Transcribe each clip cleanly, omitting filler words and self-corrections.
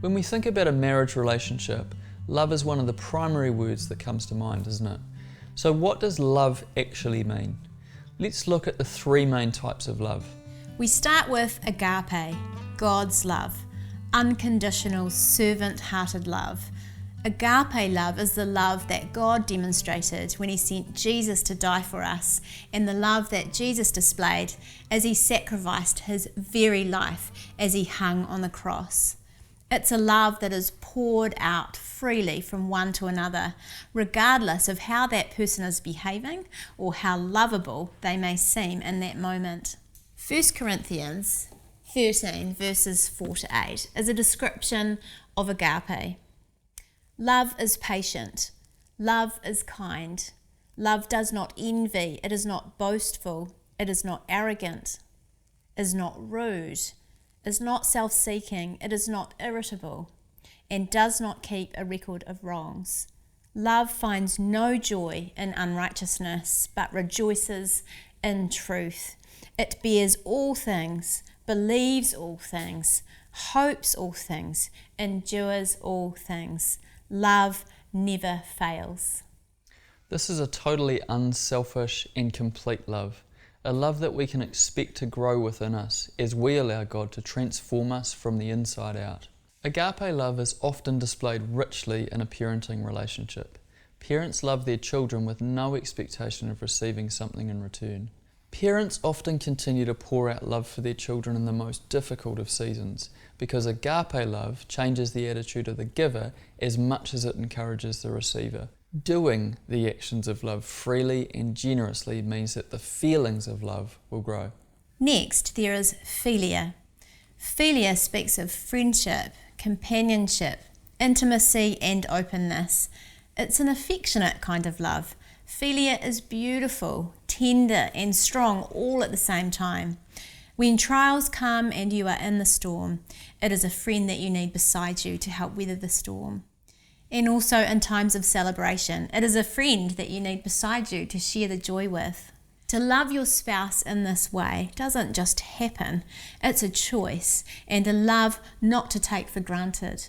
When we think about a marriage relationship, love is one of the primary words that comes to mind, isn't it? So what does love actually mean? Let's look at the three main types of love. We start with agape, God's love, unconditional, servant-hearted love. Agape love is the love that God demonstrated when He sent Jesus to die for us, and the love that Jesus displayed as He sacrificed His very life as He hung on the cross. It's a love that is poured out freely from one to another, regardless of how that person is behaving or how lovable they may seem in that moment. 1 Corinthians 13 verses 4 to 8 is a description of agape. Love is patient. Love is kind. Love does not envy. It is not boastful. It is not arrogant. Is not rude. Is not self-seeking. It is not irritable, and does not keep a record of wrongs. Love finds no joy in unrighteousness, but rejoices in truth. It bears all things, believes all things, hopes all things, endures all things. Love never fails. This is a totally unselfish and complete love, a love that we can expect to grow within us as we allow God to transform us from the inside out. Agape love is often displayed richly in a parenting relationship. Parents love their children with no expectation of receiving something in return. Parents often continue to pour out love for their children in the most difficult of seasons, because agape love changes the attitude of the giver as much as it encourages the receiver. Doing the actions of love freely and generously means that the feelings of love will grow. Next, there is Philia. Philia speaks of friendship, companionship, intimacy and openness. It's an affectionate kind of love. Philia is beautiful, tender and strong all at the same time. When trials come and you are in the storm, it is a friend that you need beside you to help weather the storm. And also in times of celebration, it is a friend that you need beside you to share the joy with. To love your spouse in this way doesn't just happen, it's a choice and a love not to take for granted.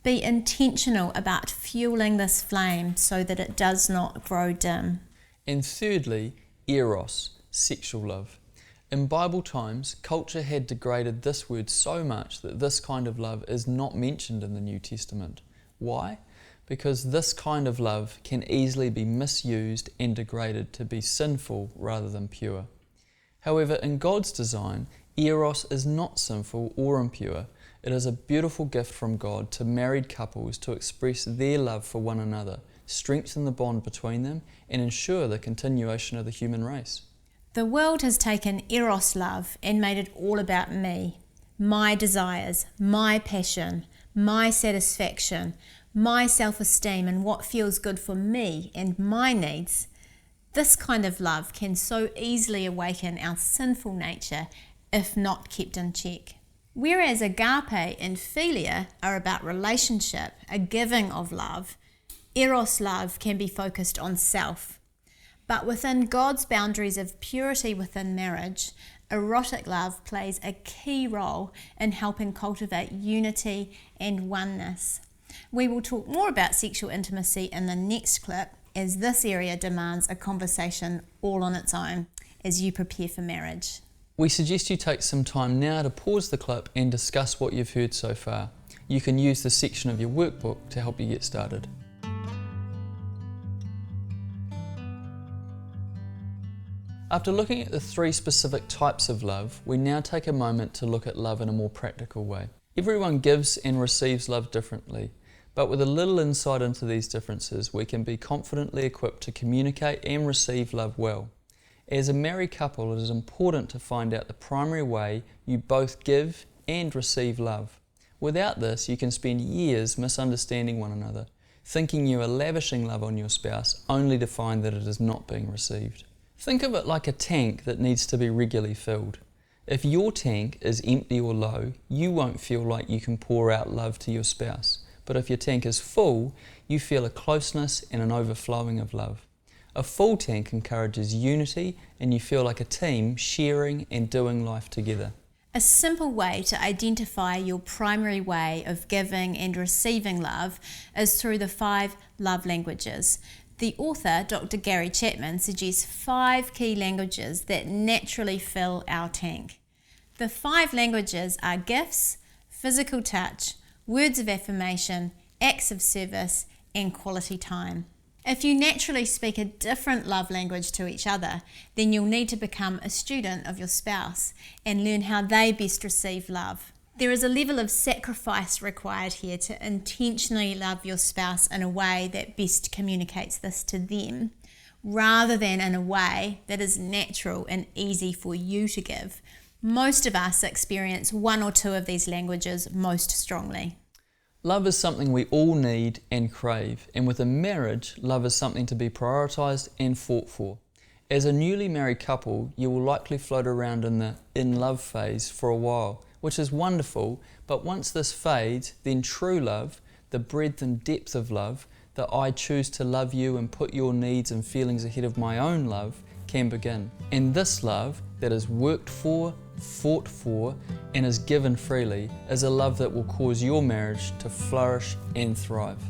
Be intentional about fueling this flame so that it does not grow dim. And thirdly, Eros, sexual love. In Bible times, culture had degraded this word so much that this kind of love is not mentioned in the New Testament. Why? Because this kind of love can easily be misused and degraded to be sinful rather than pure. However, in God's design, Eros is not sinful or impure. It is a beautiful gift from God to married couples to express their love for one another, strengthen the bond between them, and ensure the continuation of the human race. The world has taken Eros love and made it all about me, my desires, my passion, my satisfaction, my self-esteem and what feels good for me and my needs. This kind of love can so easily awaken our sinful nature if not kept in check. Whereas agape and philia are about relationship, a giving of love, Eros love can be focused on self. But within God's boundaries of purity within marriage, erotic love plays a key role in helping cultivate unity and oneness. We will talk more about sexual intimacy in the next clip, as this area demands a conversation all on its own as you prepare for marriage. We suggest you take some time now to pause the clip and discuss what you've heard so far. You can use this section of your workbook to help you get started. After looking at the three specific types of love, we now take a moment to look at love in a more practical way. Everyone gives and receives love differently, but with a little insight into these differences, we can be confidently equipped to communicate and receive love well. As a married couple, it is important to find out the primary way you both give and receive love. Without this, you can spend years misunderstanding one another, thinking you are lavishing love on your spouse only to find that it is not being received. Think of it like a tank that needs to be regularly filled. If your tank is empty or low, you won't feel like you can pour out love to your spouse. But if your tank is full, you feel a closeness and an overflowing of love. A full tank encourages unity and you feel like a team sharing and doing life together. A simple way to identify your primary way of giving and receiving love is through the 5 love languages. The author, Dr. Gary Chapman, suggests 5 key languages that naturally fill our tank. The 5 languages are gifts, physical touch, words of affirmation, acts of service, and quality time. If you naturally speak a different love language to each other, then you'll need to become a student of your spouse and learn how they best receive love. There is a level of sacrifice required here to intentionally love your spouse in a way that best communicates this to them, rather than in a way that is natural and easy for you to give. Most of us experience 1 or 2 of these languages most strongly. Love is something we all need and crave, and with a marriage, love is something to be prioritised and fought for. As a newly married couple, you will likely float around in the in-love phase for a while, which is wonderful, but once this fades, then true love, the breadth and depth of love, that I choose to love you and put your needs and feelings ahead of my own love, can begin. And this love that is worked for, fought for, and is given freely is a love that will cause your marriage to flourish and thrive.